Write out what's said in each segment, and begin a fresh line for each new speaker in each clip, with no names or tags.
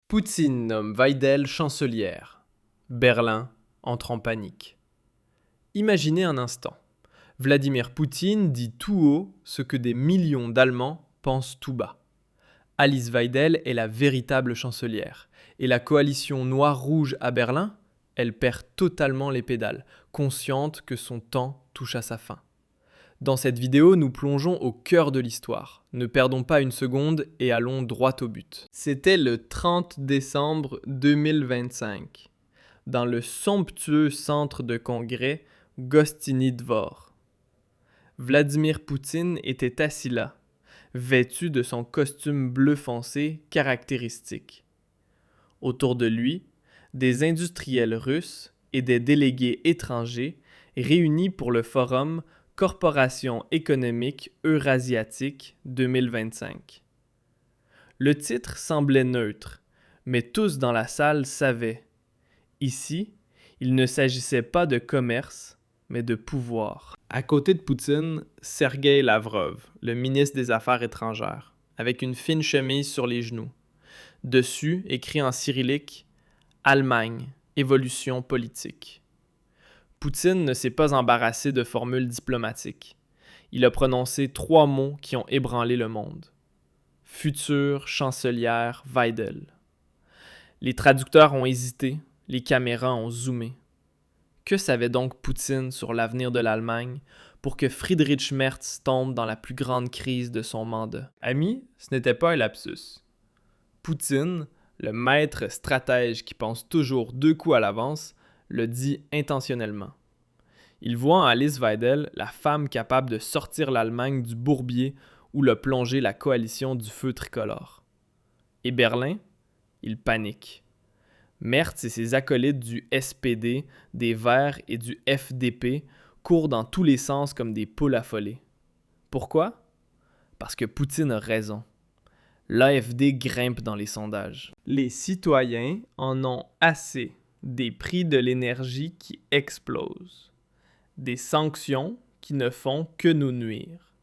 Poutine nomme Weidel chancelière. Berlin entre en panique. Imaginez un instant. Vladimir Poutine dit tout haut ce que des millions d'Allemands pensent tout bas. Alice Weidel est la véritable chancelière. Et la coalition noir-rouge à Berlin, elle perd totalement les pédales, consciente que son temps touche à sa fin. Dans cette vidéo, nous plongeons au cœur de l'histoire. Ne perdons pas une seconde et allons droit au but. C'était le 30 décembre 2025, dans le somptueux centre de congrès Gostiny Dvor. Vladimir Poutine était assis là, vêtu de son costume bleu foncé caractéristique. Autour de lui, des industriels russes et des délégués étrangers réunis pour le forum Corporation économique eurasiatique 2025. Le titre semblait neutre, mais tous dans la salle savaient. Ici, il ne s'agissait pas de commerce, mais de pouvoir. À côté de Poutine, Sergueï Lavrov, le ministre des Affaires étrangères, avec une fine chemise sur les genoux. Dessus, écrit en cyrillique « Allemagne, évolution politique ». Poutine ne s'est pas embarrassé de formules diplomatiques. Il a prononcé 3 mots qui ont ébranlé le monde. Future chancelière Weidel. Les traducteurs ont hésité, les caméras ont zoomé. Que savait donc Poutine sur l'avenir de l'Allemagne pour que Friedrich Merz tombe dans la plus grande crise de son mandat? Ami, ce n'était pas un lapsus. Poutine, le maître stratège qui pense toujours 2 coups à l'avance, le dit intentionnellement. Il voit en Alice Weidel la femme capable de sortir l'Allemagne du bourbier où l'a plongé la coalition du feu tricolore. Et Berlin, il panique. Merz et ses acolytes du SPD, des Verts et du FDP courent dans tous les sens comme des poules affolées. Pourquoi? Parce que Poutine a raison. L'AfD grimpe dans les sondages. Les citoyens en ont assez des prix de l'énergie qui explosent, des sanctions qui ne font que nous nuire,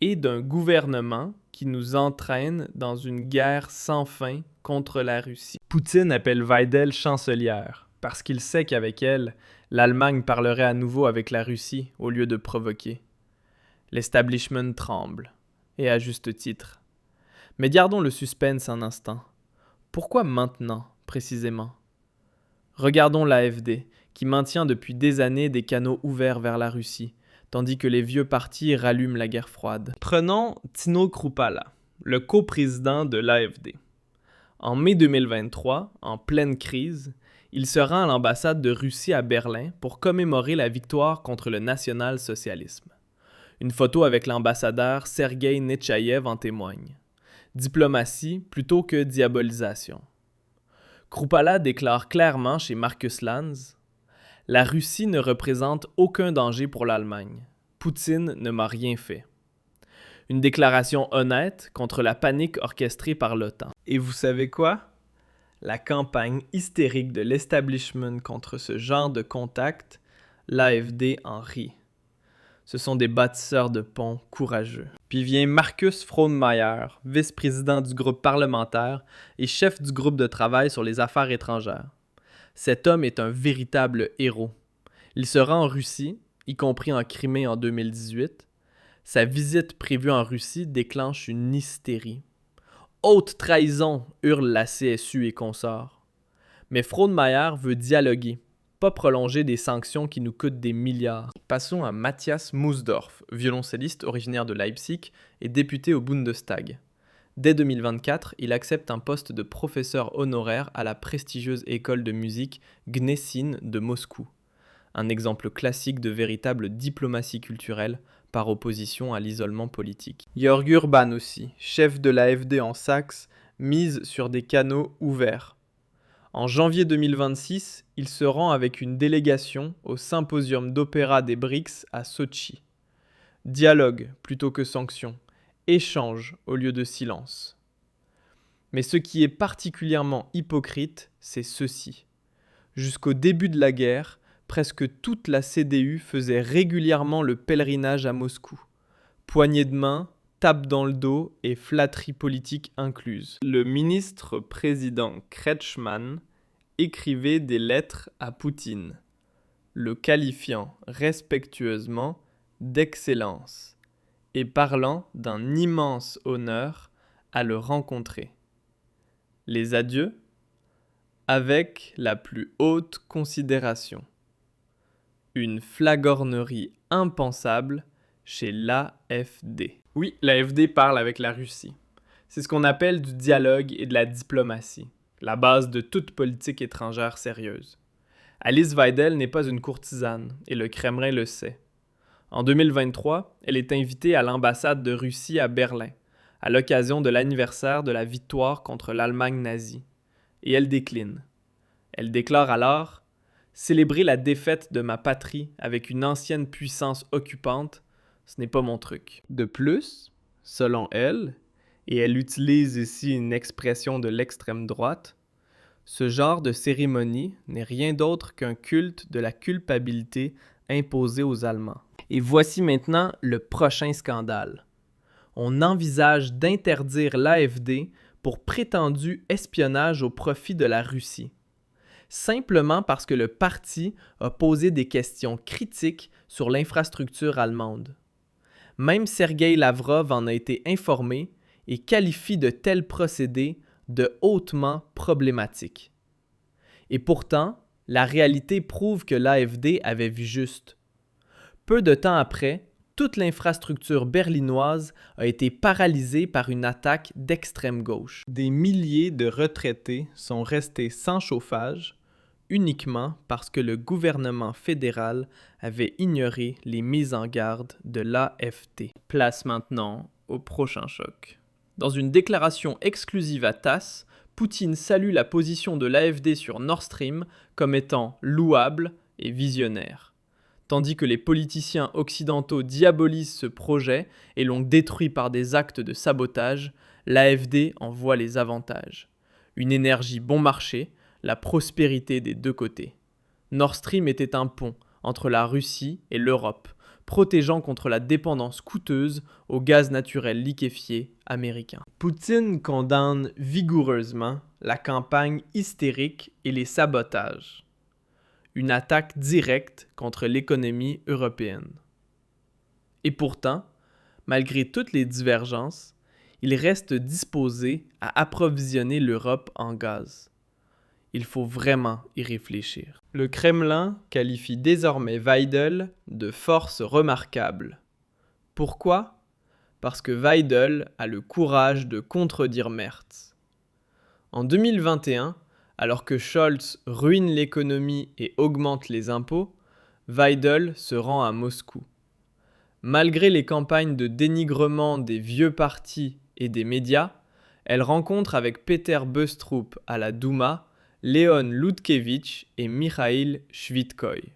et d'un gouvernement qui nous entraîne dans une guerre sans fin contre la Russie. Poutine appelle Weidel chancelière, parce qu'il sait qu'avec elle, l'Allemagne parlerait à nouveau avec la Russie au lieu de provoquer. L'establishment tremble, et à juste titre. Mais gardons le suspense un instant. Pourquoi maintenant, précisément? Regardons l'AfD, qui maintient depuis des années des canaux ouverts vers la Russie, tandis que les vieux partis rallument la guerre froide. Prenons Tino Kruppala, le coprésident de l'AfD. En mai 2023, en pleine crise, il se rend à l'ambassade de Russie à Berlin pour commémorer la victoire contre le national-socialisme. Une photo avec l'ambassadeur Sergueï Netchaïev en témoigne. Diplomatie plutôt que diabolisation. Kruppala déclare clairement chez Markus Lanz « La Russie ne représente aucun danger pour l'Allemagne. Poutine ne m'a rien fait. » Une déclaration honnête contre la panique orchestrée par l'OTAN. Et vous savez quoi? La campagne hystérique de l'establishment contre ce genre de contact, l'AfD en rit. Ce sont des bâtisseurs de ponts courageux. Puis vient Markus Frohnmayer, vice-président du groupe parlementaire et chef du groupe de travail sur les affaires étrangères. Cet homme est un véritable héros. Il se rend en Russie, y compris en Crimée en 2018. Sa visite prévue en Russie déclenche une hystérie. « Haute trahison !» hurle la CSU et consorts. Mais Frohnmayer veut dialoguer, pas prolonger des sanctions qui nous coûtent des milliards. Passons à Matthias Musdorf, violoncelliste originaire de Leipzig et député au Bundestag. Dès 2024, il accepte un poste de professeur honoraire à la prestigieuse école de musique Gnessine de Moscou. Un exemple classique de véritable diplomatie culturelle par opposition à l'isolement politique. Jörg Urban aussi, chef de l'AfD en Saxe, mise sur des canaux ouverts. En janvier 2026, il se rend avec une délégation au symposium d'opéra des BRICS à Sotchi. Dialogue plutôt que sanction, échange au lieu de silence. Mais ce qui est particulièrement hypocrite, c'est ceci. Jusqu'au début de la guerre, presque toute la CDU faisait régulièrement le pèlerinage à Moscou. Poignée de main, tape dans le dos et flatterie politique incluse. Le ministre-président Kretschmann écrivait des lettres à Poutine, le qualifiant respectueusement d'excellence et parlant d'un immense honneur à le rencontrer. Les adieux avec la plus haute considération. Une flagornerie impensable chez l'AfD. Oui, l'AfD parle avec la Russie. C'est ce qu'on appelle du dialogue et de la diplomatie, la base de toute politique étrangère sérieuse. Alice Weidel n'est pas une courtisane, et le Kremlin le sait. En 2023, elle est invitée à l'ambassade de Russie à Berlin, à l'occasion de l'anniversaire de la victoire contre l'Allemagne nazie. Et elle décline. Elle déclare alors « Célébrer la défaite de ma patrie avec une ancienne puissance occupante, ce n'est pas mon truc. » De plus, selon elle, et elle utilise ici une expression de l'extrême droite, ce genre de cérémonie n'est rien d'autre qu'un culte de la culpabilité imposée aux Allemands. Et voici maintenant le prochain scandale. On envisage d'interdire l'AfD pour prétendu espionnage au profit de la Russie. Simplement parce que le parti a posé des questions critiques sur l'infrastructure allemande. Même Sergueï Lavrov en a été informé et qualifie de tels procédés de hautement problématiques. Et pourtant, la réalité prouve que l'AfD avait vu juste. Peu de temps après, toute l'infrastructure berlinoise a été paralysée par une attaque d'extrême gauche. Des milliers de retraités sont restés sans chauffage uniquement parce que le gouvernement fédéral avait ignoré les mises en garde de l'AfD. Place maintenant au prochain choc. Dans une déclaration exclusive à TASS, Poutine salue la position de l'AfD sur Nord Stream comme étant louable et visionnaire. Tandis que les politiciens occidentaux diabolisent ce projet et l'ont détruit par des actes de sabotage, l'AfD en voit les avantages. Une énergie bon marché, la prospérité des deux côtés. Nord Stream était un pont entre la Russie et l'Europe, protégeant contre la dépendance coûteuse au gaz naturel liquéfié américain. Poutine condamne vigoureusement la campagne hystérique et les sabotages. Une attaque directe contre l'économie européenne. Et pourtant, malgré toutes les divergences, il reste disposé à approvisionner l'Europe en gaz. Il faut vraiment y réfléchir. Le Kremlin qualifie désormais Weidel de force remarquable. Pourquoi ? Parce que Weidel a le courage de contredire Merz. En 2021, alors que Scholz ruine l'économie et augmente les impôts, Weidel se rend à Moscou. Malgré les campagnes de dénigrement des vieux partis et des médias, elle rencontre avec Peter Böstrup à la Douma Leon Loudkevitch et Mikhail Shvitkoy.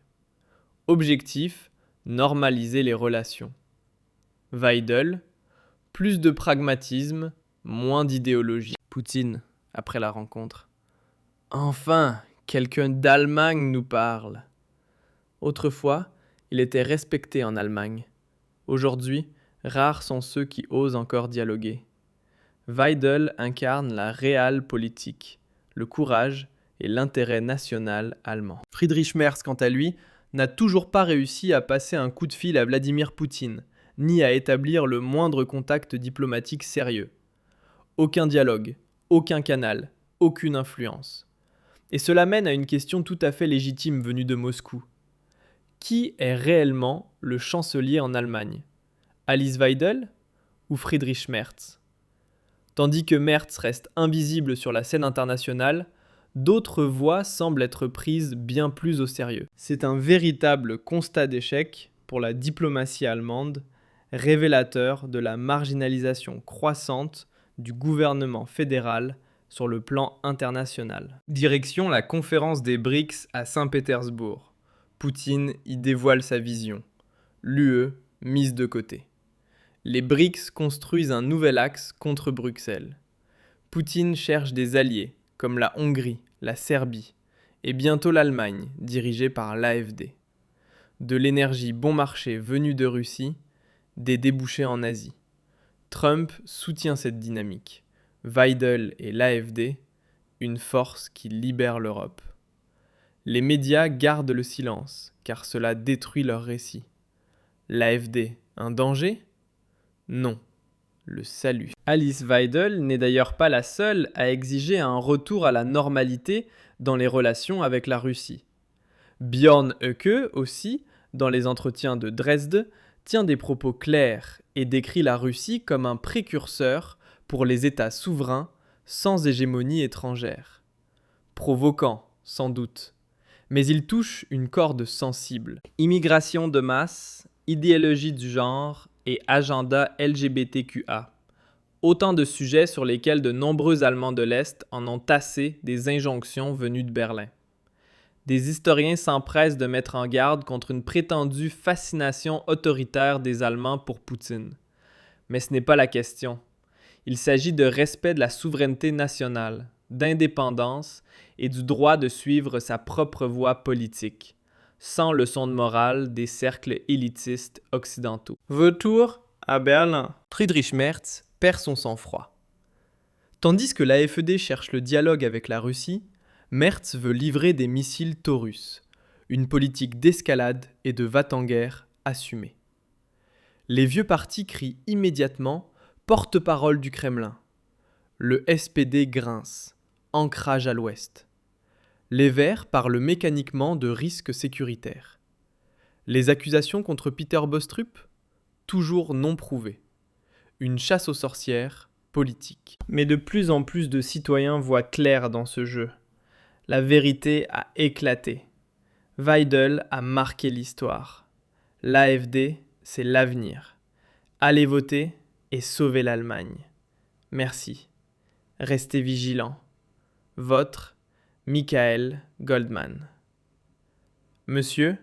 Objectif, normaliser les relations. Weidel, plus de pragmatisme, moins d'idéologie. Poutine, après la rencontre. Enfin, quelqu'un d'Allemagne nous parle. Autrefois, il était respecté en Allemagne. Aujourd'hui, rares sont ceux qui osent encore dialoguer. Weidel incarne la réelle politique, le courage et l'intérêt national allemand. Friedrich Merz, quant à lui, n'a toujours pas réussi à passer un coup de fil à Vladimir Poutine, ni à établir le moindre contact diplomatique sérieux. Aucun dialogue, aucun canal, aucune influence. Et cela mène à une question tout à fait légitime venue de Moscou. Qui est réellement le chancelier en Allemagne ? Alice Weidel ou Friedrich Merz ? Tandis que Merz reste invisible sur la scène internationale, d'autres voix semblent être prises bien plus au sérieux. C'est un véritable constat d'échec pour la diplomatie allemande, révélateur de la marginalisation croissante du gouvernement fédéral sur le plan international. Direction la conférence des BRICS à Saint-Pétersbourg. Poutine y dévoile sa vision. L'UE mise de côté. Les BRICS construisent un nouvel axe contre Bruxelles. Poutine cherche des alliés, comme la Hongrie, la Serbie, et bientôt l'Allemagne, dirigée par l'AfD. De l'énergie bon marché venue de Russie, des débouchés en Asie. Trump soutient cette dynamique. Weidel et l'AfD, une force qui libère l'Europe. Les médias gardent le silence, car cela détruit leur récit. L'AfD, un danger ? Non, le salut. Alice Weidel n'est d'ailleurs pas la seule à exiger un retour à la normalité dans les relations avec la Russie. Björn Höcke aussi, dans les entretiens de Dresde, tient des propos clairs et décrit la Russie comme un précurseur pour les États souverains sans hégémonie étrangère. Provoquant, sans doute, mais il touche une corde sensible. Immigration de masse, idéologie du genre et agenda LGBTQA. Autant de sujets sur lesquels de nombreux Allemands de l'Est en ont tassé des injonctions venues de Berlin. Des historiens s'empressent de mettre en garde contre une prétendue fascination autoritaire des Allemands pour Poutine. Mais ce n'est pas la question. Il s'agit de respect de la souveraineté nationale, d'indépendance et du droit de suivre sa propre voie politique, sans leçon de morale des cercles élitistes occidentaux. Retour à Berlin. Friedrich Merz perd son sang-froid. Tandis que l'AfD cherche le dialogue avec la Russie, Merz veut livrer des missiles Taurus, une politique d'escalade et de va-t-en-guerre assumée. Les vieux partis crient immédiatement « porte-parole du Kremlin ». Le SPD grince, ancrage à l'ouest. Les Verts parlent mécaniquement de risques sécuritaires. Les accusations contre Peter Bostrup ? Toujours non prouvées. Une chasse aux sorcières politique. Mais de plus en plus de citoyens voient clair dans ce jeu. La vérité a éclaté. Weidel a marqué l'histoire. L'AfD, c'est l'avenir. Allez voter et sauvez l'Allemagne. Merci. Restez vigilants. Votre Michael Goldman. Monsieur,